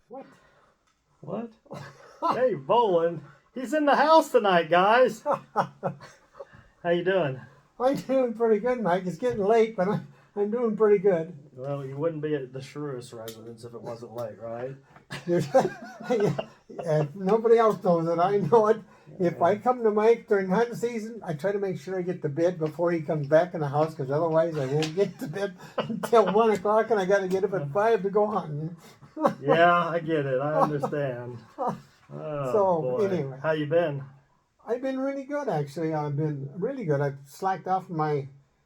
What? What? Hey, Boland. He's in the house tonight, guys. How you doing? I'm doing pretty good, Mike. It's getting late, but I'm doing pretty good. Well, you wouldn't be at the Shrewis residence if it wasn't late, right? If nobody else knows it, I know it. If I come to Mike during hunting season, I try to make sure I get to bed before he comes back in the house, because otherwise I won't get to bed until 1 o'clock, and I got to get up at 5 to go hunting. Yeah, I get it. I understand. Oh, So, boy. anyway. How you been? I've been really good, actually. I've been really good. I've slacked off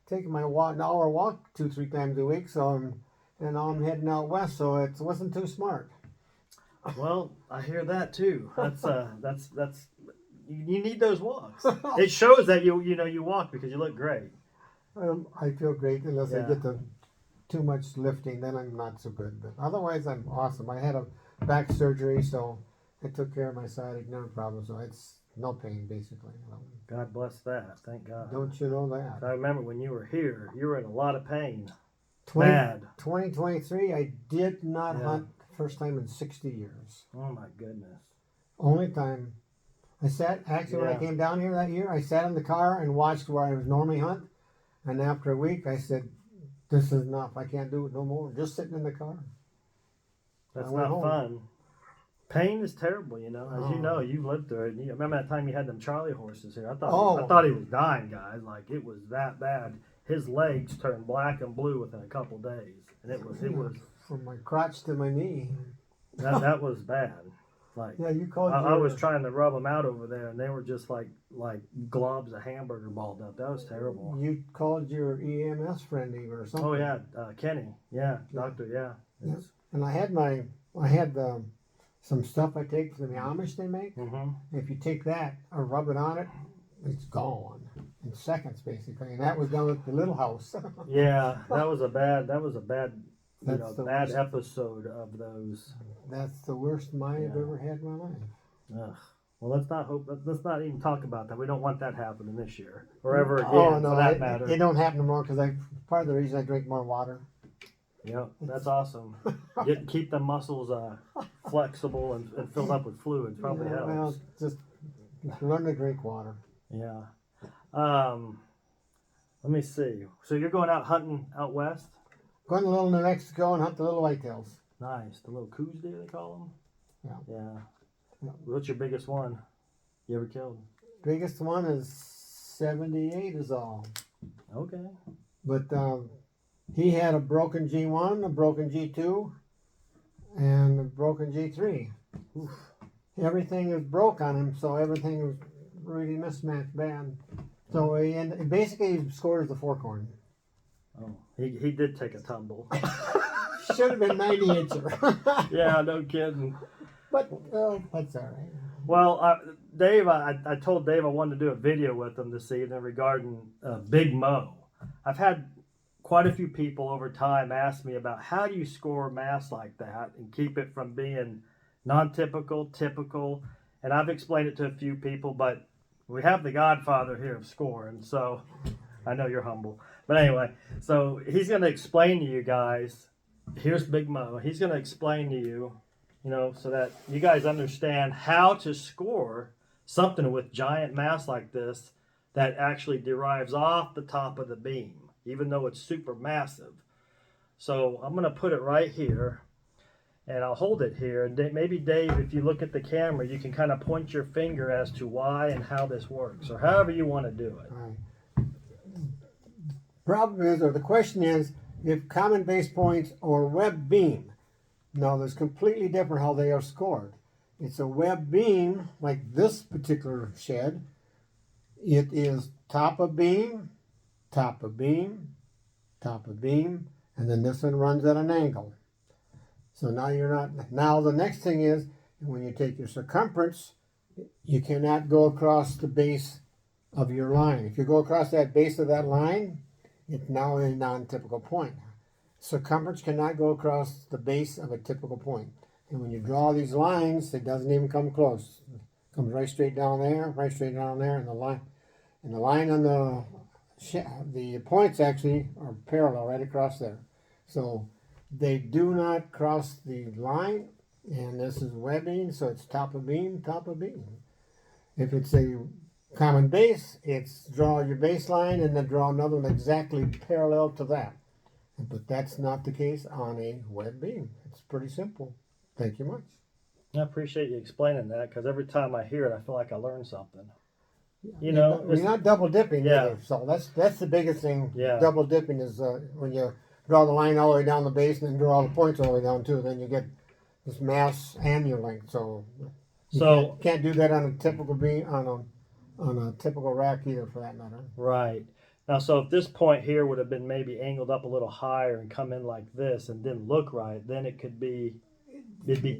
taking my walk, an hour walk 2-3 times a week. And now I'm heading out west, so it wasn't too smart. Well, I hear that too. That's you need those walks. It shows that you walk because you look great. I feel great unless I Yeah. get to too much lifting, then I'm not so good. But otherwise, I'm awesome. I had a back surgery, so I took care of my sciatic nerve problem, so it's no pain basically. God bless that. Thank God. Don't you know that? I remember when you were here, you were in a lot of pain. 20, Bad. 2023, I did not Yeah. hunt first time in 60 years. Oh my goodness. Only time. I sat, actually, when I Yeah. came down here that year, I sat in the car and watched where I was normally hunt. And after a week, I said, this is enough. I can't do it no more. Just sitting in the car. That's I went not home. fun. Pain is terrible, you know. As you Oh. know, you've lived through it. You remember that time you had them Charlie horses here? I Oh. thought he was dying, guys. Like it was that bad. His legs turned black and blue within a couple days, and it was From my crotch to my knee. that was bad. Like Yeah, you called I was trying to rub them out over there, and they were just like globs of hamburger balled up. That was terrible. You called your EMS friend even or something. Oh yeah, Kenny. Yeah, doctor. Yeah. Yeah. And I had some stuff I take from the Amish they make. Mm-hmm. If you take that or rub it on it, it's gone in seconds basically. And that was done at the little house. Yeah, that was a bad. That's the Bad worst. episode of those. That's the worst mine I've Yeah. ever had in my life. Ugh. Well, let's not hope. Let's not even talk about that. We don't want that happening this year or ever again, Oh no, for that matter. it don't happen anymore because part of the reason I drink more water. Yep, that's awesome. Keep the muscles flexible and filled up with fluids. Probably Yeah, helps. well, just learn to drink water. Yeah. Let me see. So you're going out hunting out west? Going to Little New Mexico and hunt the little whitetails. Nice. The little coos deer they call them. Yeah. Yeah. Yeah. What's your biggest one you ever killed? Biggest one is 78 is all. Okay. But he had a broken G1, a broken G2, and a broken G3. Oof. Everything was broke on him, so everything was really mismatched bad. So basically he scored as the forkhorn. Oh, he did take a tumble. Should have been 90 incher. Yeah, no kidding. But that's all right. Well, Dave, I told Dave I wanted to do a video with him this evening regarding Big Mo. I've had quite a few people over time ask me about how do you score mass like that and keep it from being non-typical, typical, and I've explained it to a few people, but we have the godfather here of scoring, so I know you're humble. But anyway, so he's going to explain to you guys, here's Big Mo, he's going to explain to you, so that you guys understand how to score something with giant mass like this that actually derives off the top of the beam, even though it's super massive. So I'm going to put it right here, and I'll hold it here. And maybe, Dave, if you look at the camera, you can kind of point your finger as to why and how this works, or however you want to do it. All right. Problem is, or the question is, if common base points or web beam. Now, there's completely different how they are scored. It's a web beam, like this particular shed. It is top of beam, top of beam, top of beam, and then this one runs at an angle. So now you're not, now the next thing is, when you take your circumference, you cannot go across the base of your line. If you go across that base of that line, it's now a non-typical point. Circumference cannot go across the base of a typical point. And when you draw these lines, it doesn't even come close. It comes right straight down there, right straight down there, and the line on the points actually are parallel right across there. So they do not cross the line, And this is webbing, so it's top of beam, top of beam. If it's a common base, it's draw your baseline and then draw another one exactly parallel to that. But that's not the case on a web beam. It's pretty simple. Thank you much. I appreciate you explaining that, because every time I hear it, I feel like I learned something. You You're know, not, you're not double dipping Yeah. either. So that's the biggest thing. Yeah. Double dipping is when you draw the line all the way down the base and then draw all the points all the way down too. Then you get this mass and your length. So you can't do that on a typical beam on a typical rack either, for that matter. Right. Now, so if this point here would have been maybe angled up a little higher and come in like this and didn't look right, then it'd be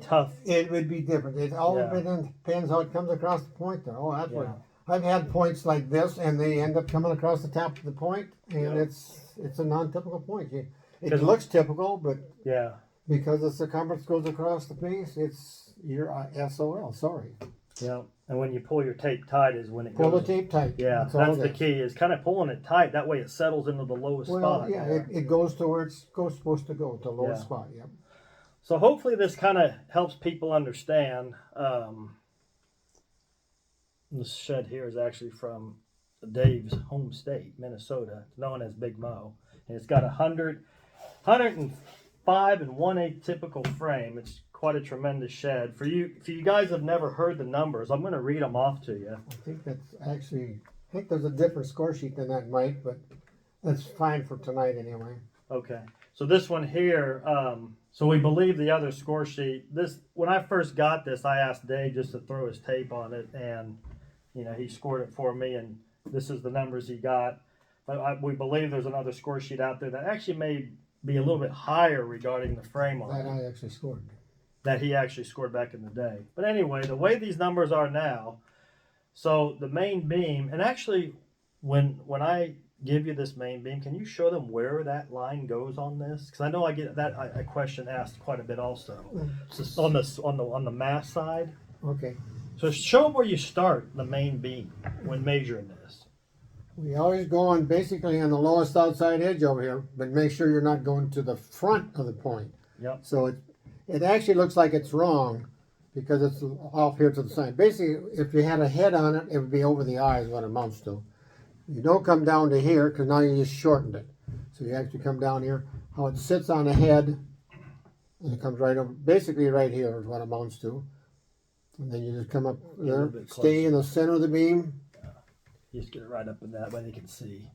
tough. It would be different. It all Yeah. depends how it comes across the point there. Oh, that's Yeah. what I've had points like this, and they end up coming across the top of the point, and Yeah. it's a non-typical point. It 'Cause- looks typical, but Yeah. because the circumference goes across the base, you're SOL. Sorry. Yeah. And when you pull your tape tight is when it Pull the goes. tape tight. Yeah, all that's it the is. key, is kind of pulling it tight. That way it settles into the lowest Well, spot. yeah, there. it goes to where it's supposed to go, to lowest Yeah. spot. Yep. So hopefully this kind of helps people understand. This shed here is actually from Dave's home state, Minnesota. It's known as Big Mo. And it's got 105 and 1/8 typical frame. It's quite a tremendous shed. For you guys have never heard the numbers, I'm going to read them off to you. I think that's actually. I think there's a different score sheet than that, Mike, but that's fine for tonight anyway. Okay. So this one here, so we believe the other score sheet. When I first got this, I asked Dave just to throw his tape on it, and he scored it for me, and this is the numbers he got. But we believe there's another score sheet out there that actually may be a little bit higher regarding the frame on That it, I actually scored. that he actually scored back in the day. But anyway, the way these numbers are now, so the main beam, and actually when I give you this main beam, can you show them where that line goes on this? Because I know I get that a question asked quite a bit also. Just on the mass side. Okay. So show them where you start the main beam when measuring this. We always go on basically on the lowest outside edge over here, but make sure you're not going to the front of the point. Yep. So it actually looks like it's wrong because it's off here to the side. Basically, if you had a head on it, it would be over the eye is what it amounts to. You don't come down to here because now you just shortened it. So you actually come down here. How it sits on the head, and it comes right over, basically right here is what it amounts to. And then you just come up there, bit stay in the center of the beam. You just get it right up in that way they can see.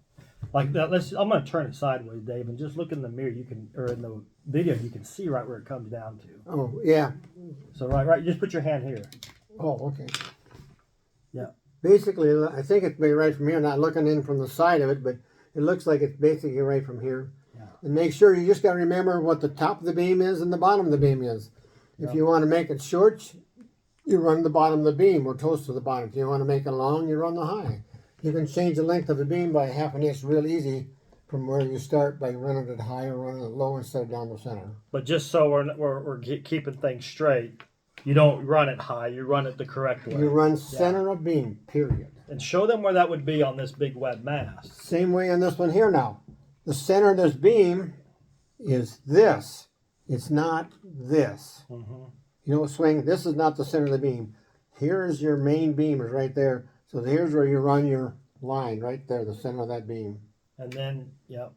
Like that. I'm going to turn it sideways, Dave, and just look in the mirror. Or in the video, you can see right where it comes down to. Oh, yeah. So right. Just put your hand here. Oh, okay. Yeah. Basically, I think it's maybe right from here, not looking in from the side of it, but it looks like it's basically right from here. Yeah. And make sure you just got to remember what the top of the beam is and the bottom of the beam is. If you want to make it short, you run the bottom of the beam or toast to the bottom. If you want to make it long, you run the high. You can change the length of the beam by half an inch real easy from where you start by running it high or running it low instead of down the center. But just so we're keeping things straight, you don't run it high. You run it the correct way. You run center of beam, period. And show them where that would be on this big web mass. Same way on this one here now. The center of this beam is this. It's not this. Mm-hmm. You know, swing, this is not the center of the beam. Here's your main beam is right there. So here's where you run your line, right there, the center of that beam. And then, yep,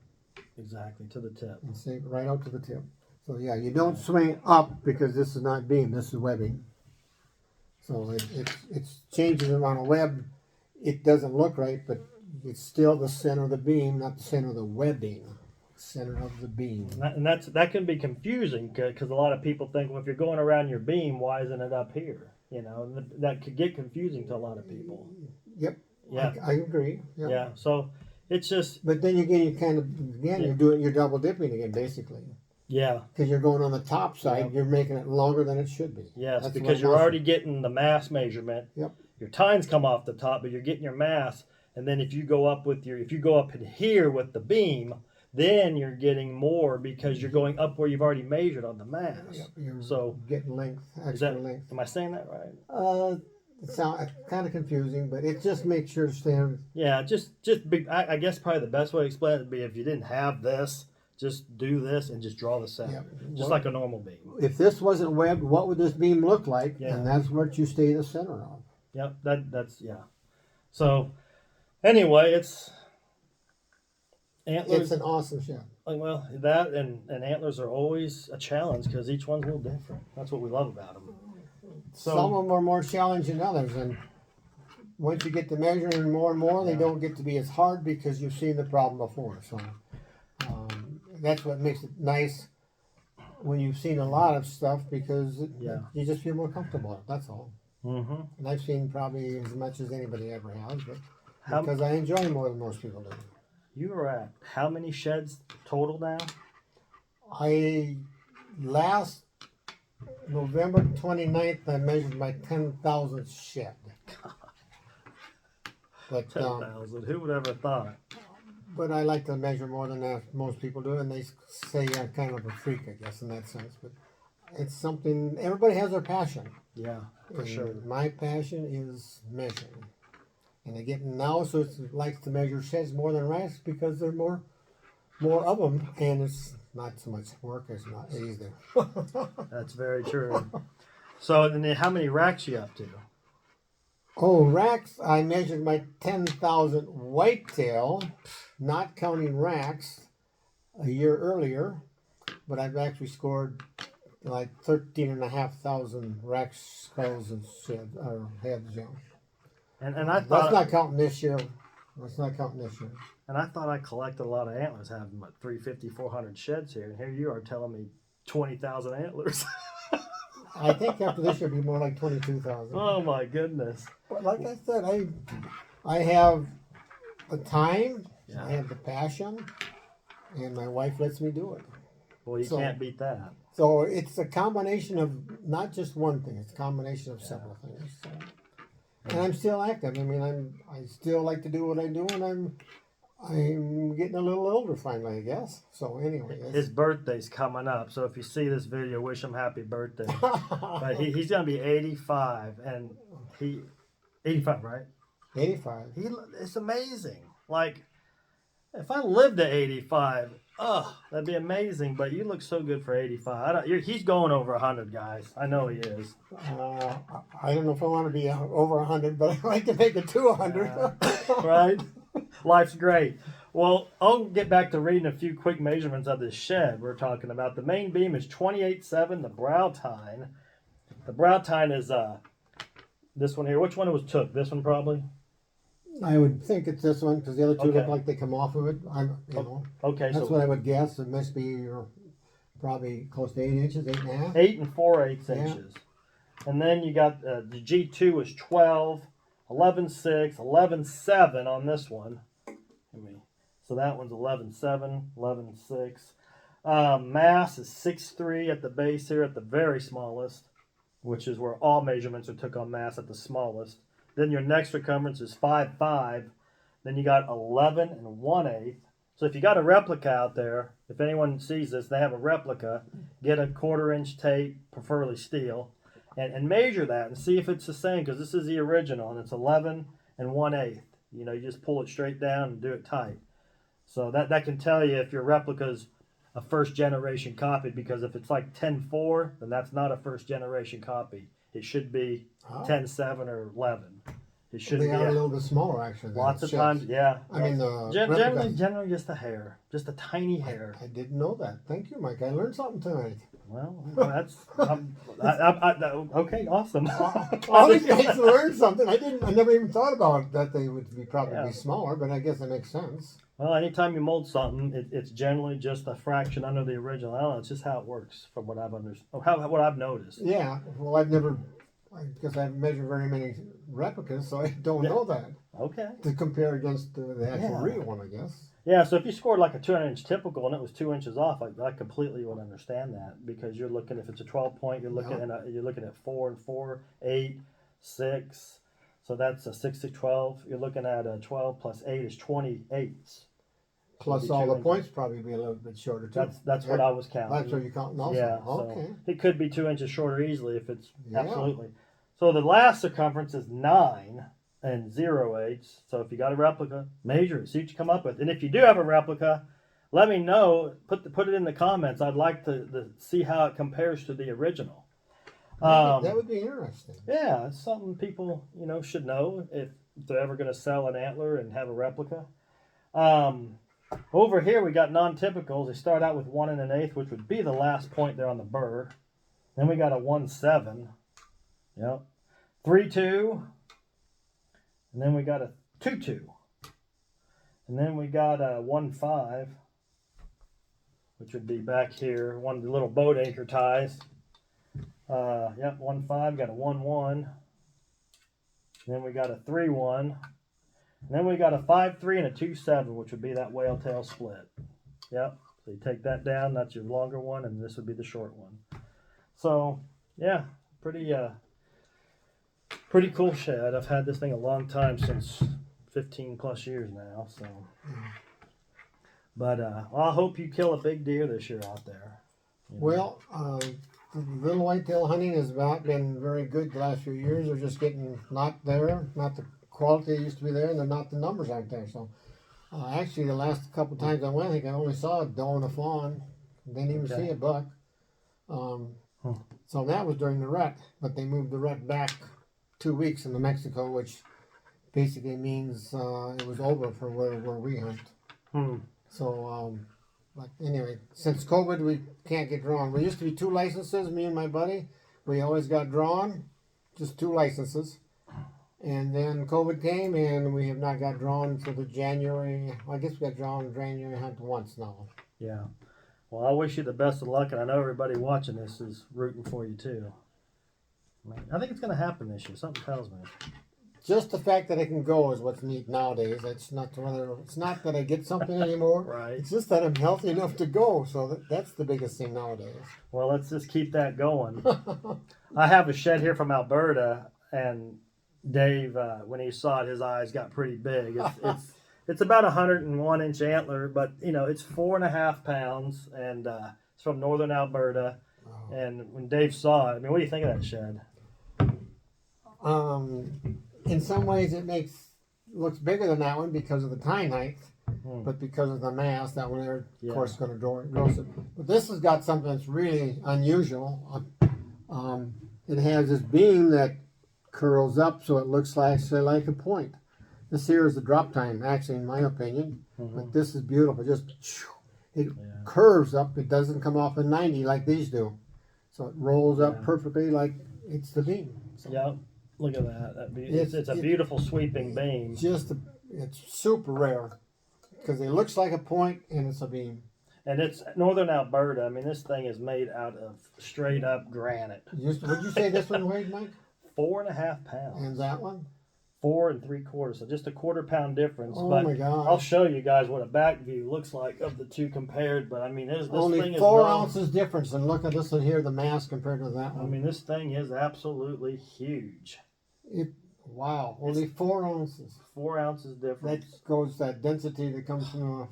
exactly, to the tip. And see, right out to the tip. So yeah, you don't swing up because this is not beam, this is webbing. So it's changes on a web. It doesn't look right, but it's still the center of the beam, not the center of the webbing. Center of the beam. And that can be confusing because a lot of people think, well, if you're going around your beam, why isn't it up here? You know, and that could get confusing to a lot of people. Yep. Yeah. I agree. Yep. Yeah. So it's just. But then again, you're double dipping again, basically. Yeah. Because you're going on the top side, Yep. you're making it longer than it should be. Yes, That's because what you're muscle- already getting the mass measurement. Yep. Your tines come off the top, but you're getting your mass. And then if you go up in here with the beam, then you're getting more because you're going up where you've already measured on the mass. Yep, you're So getting length, is extra that, length. am I saying that right? It sounds kind of confusing, but it just makes sure to stand. Yeah, just big. I guess probably the best way to explain it would be if you didn't have this, Just do this and just draw the center, Yeah. just like a normal beam. If this wasn't webbed, what would this beam look like? Yeah. And that's what you stay the center of. Yep, that's yeah. So anyway, it's antlers. It's an awesome shed. Like, well, that and antlers are always a challenge because each one's a little different. That's what we love about them. So, Some of them are more challenging than others, and once you get to measuring more and more, they don't get to be as hard because you've seen the problem before. So that's what makes it nice when you've seen a lot of stuff, because you just feel more comfortable. That's all. mm-hmm. And I've seen probably as much as anybody ever has, but How- because I enjoy more than most people do. You are at how many sheds total now? Last November 29th, I measured my 10,000th shed. But 10,000. Who would ever thought? but I like to measure more than that. Most people do, and they say I'm kind of a freak, I guess, in that sense. But it's something, everybody has their passion. Yeah, for And sure. my passion is measuring. And they get now, so it's likes to measure sheds more than racks because there are more of them, and it's not so much work as not easy. That's very true. So, and then how many racks you up to? Oh, racks! I measured my 10,000 whitetail, not counting racks, a year earlier, but I've actually scored like 13,500 rack skulls and sheds or heads. Yeah. And I That's thought not counting this year. That's not counting this year. and I thought I collected a lot of antlers, having what 350, 400 sheds here, and here you are telling me 20,000 antlers. I think after this year, it'll be more like 22,000. Oh my goodness! But like I said, I have the time, Yeah. I have the passion, and my wife lets me do it. Well, you So- can't beat that. So it's a combination of not just one thing; it's a combination of several things. So. And I'm still active. I mean, I still like to do what I do, and I'm getting a little older finally, I guess. So anyway, His birthday's coming up, so if you see this video, wish him happy birthday. But he's gonna be 85, and 85, right? 85. It's amazing. Like, if I lived at 85, that'd be amazing. But you look so good for 85. He's going over 100, guys. I know he is. I don't know if I want to be over 100, but I like to make it to 100. Right? Life's great. Well, I'll get back to reading a few quick measurements of this shed we're talking about. The main beam is 28.7. The brow tine. The brow tine is this one here. Which one was took? This one probably? I would think it's this one because the other two Okay. look like they come off of it. Okay, That's so what I would guess. It must be probably close to 8 inches, 8.5. 8 4/8 Yeah. inches. And then you got the G2 is 12, 11.6, 11.7 on this one. So that one's 11.7, 11.6. Mass is 6.3 at the base here at the very smallest, which is where all measurements are took on mass at the smallest. Then your next circumference is 5.5. Then you got 11 1/8. So if you got a replica out there, if anyone sees this, they have a replica, get a 1/4 inch tape, preferably steel, and measure that and see if it's the same, because this is the original and it's 11 1/8. You know, you just pull it straight down and do it tight. So that can tell you if your replica's a first generation copy, because if it's like 10.4, then that's not a first generation copy. It should be 10.7 or 11. It should They be are a little bit smaller, actually. than lots the of sheds. times. Yeah, I mean, the replicas. generally just a hair, just a tiny hair. I didn't know that. Thank you, Mike. I learned something tonight. Well, that's okay. Awesome. Always nice to learn something. I never even thought about that they would be probably Yeah. be smaller, but I guess that makes sense. Well, anytime you mold something, it's generally just a fraction under the original. I don't know. It's just how it works, from what I've what I've noticed. Yeah. Well, I guess I haven't measured very many replicas, so I don't know that Okay. to compare against the actual Yeah. real one, I guess. Yeah. So if you scored like a 200-inch typical and it was 2 inches off, I completely would understand that, because you're looking, if it's a 12 point, you're looking at 4 and 4, 8, 6. So that's a 6 to 12. You're looking at a 12 plus 8 is 28. Plus Be all 2 the inches. points probably be a little bit shorter too. That's what I was counting. That's what you're counting also. Yeah. Okay. So it could be 2 inches shorter easily if it's Yeah. absolutely. So the last circumference is 9 0/8. So if you got a replica, measure it, see what you come up with. And if you do have a replica, let me know. Put it in the comments. I'd like to see how it compares to the original. That would be interesting. Yeah, it's something people should know if they're ever going to sell an antler and have a replica. Over here we got non-typicals. They start out with 1 1/8, which would be the last point there on the burr. Then we got a 1/7. Yep. 3/2. And then we got a 2/2. And then we got a 1/5, which would be back here, one of the little boat anchor ties. Yep, 1/5, got a 1/1. Then we got a 3/1. And then we got a 5/3 and a 2/7, which would be that whale tail split. Yep. So you take that down, that's your longer one, and this would be the short one. So yeah, pretty cool shed. I've had this thing a long time, since 15 plus years now. So, but I hope you kill a big deer this year out there. Well, little whitetail hunting has not been very good the last few years. They're just getting not there, not the quality used to be there, and they're not, the numbers aren't there. So actually the last couple times I went, I think I only saw a doe and a fawn. Didn't even see a buck. So that was during the rut, but they moved the rut back 2 weeks into Mexico, which basically means it was over for where we hunt. So but anyway, since COVID we can't get drawn. We used to be 2 licenses, me and my buddy. We always got drawn, just 2 licenses. And then COVID came, and we have not got drawn until the January. I guess we got drawn in January hunt once now. Yeah. Well, I wish you the best of luck, and I know everybody watching this is rooting for you too. I think it's going to happen this year. Something tells me. Just the fact that I can go is what's neat nowadays. It's not that I get something anymore. Right. It's just that I'm healthy enough to go. So that's the biggest thing nowadays. Well, let's just keep that going. I have a shed here from Alberta, and Dave, when he saw it, his eyes got pretty big. It's about 101-inch antler, but it's 4.5 pounds, and it's from northern Alberta. Oh. And when Dave saw it, I mean, what do you think of that shed? In some ways, it looks bigger than that one because of the tine height, but because of the mass, that one there, of course, is going to grow it. But this has got something that's really unusual. It has this beam that curls up so it looks like a point. This here is the drop time, actually, in my opinion. But this is beautiful. It curves up. It doesn't come off in 90 like these do. So it rolls up perfectly like it's the beam. So. Yep. Look at that. It's a beautiful sweeping beam. It's super rare because it looks like a point and it's a beam. And it's northern Alberta. I mean, this thing is made out of straight up granite. Would you say this one weighed, Mike? 4.5 pounds. And that one? 4 3/4. So just a 1/4 pound difference. Oh but my God! I'll show you guys what a back view looks like of the two compared. But I mean, this only thing is 4 ounces difference. And look at this one here, the mass compared to that one. I mean, this thing is absolutely huge. Wow! Only 4 ounces. 4 ounces difference. That goes that density that comes from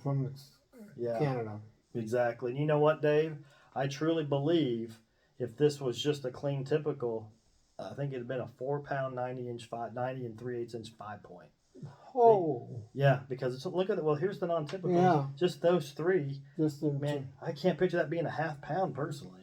Canada. Exactly. And you know what, Dave? I truly believe if this was just a clean typical, I think it'd been a 4 pound 90 and 3/8 inch 5 point. Oh. Yeah, because look at it. Well, here's the non-typical. Yeah. Just those 3. Just man, I can't picture that being a 1/2 pound personally.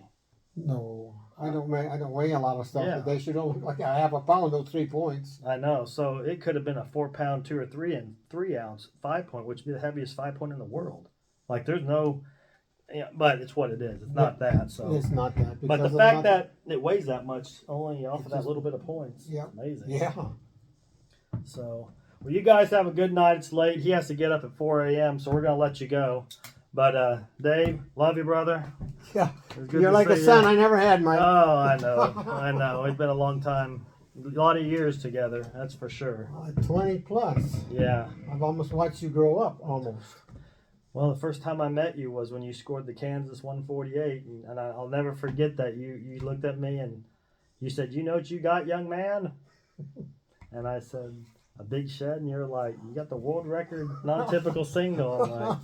No, I don't weigh a lot of stuff, but they should only like a 1/2 pound, those 3 points. I know. So it could have been a 4 pound 2 or 3 and 3 ounce 5 point, which would be the heaviest 5 point in the world. Like there's no, but it's what it is. It's not that. So it's not that. But the fact that it weighs that much, only off of that little bit of points, amazing. Yeah. So, well, you guys have a good night. It's late. He has to get up at 4 a.m., so we're gonna let you go. But Dave, love you, brother. Yeah, you're like a son I never had, Mike. Oh, I know, I know. It's been a long time, a lot of years together. That's for sure. 20 plus. Yeah. I've almost watched you grow up, almost. Well, the first time I met you was when you scored the Kansas 148, and I'll never forget that. You looked at me and you said, "You know what you got, young man?" And I said, "A big shed," and you're like, "You got the world record non-typical single." I'm like,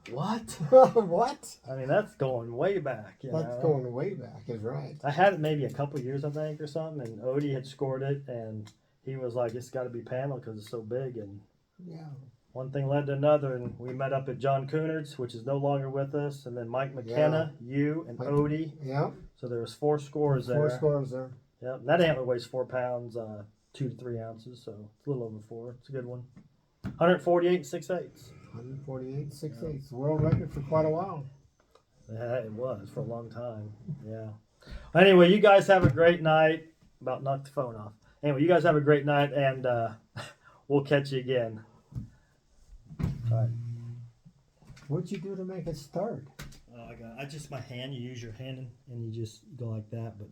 what? What? I mean, that's going way back. That's going way back, is right. I had it maybe a couple years, I think, or something, and Odie had scored it, and he was like, "It's got to be panel because it's so big." And yeah, one thing led to another, and we met up at John Cooner's, which is no longer with us, and then Mike McKenna, you, and Mike- Odie. Yeah. So there was 4 scores there. 4 scores there. Yeah, that antler weighs 4 pounds, 2 to 3 ounces, so it's a little over 4. It's a good one. 148 6/8. 148 6/8. World record for quite a while. Yeah, it was for a long time. Yeah. Anyway, you guys have a great night. About knocked the phone off. Anyway, you guys have a great night, and we'll catch you again. All right. What'd you do to make it start? I just my hand. You use your hand and you just go like that, but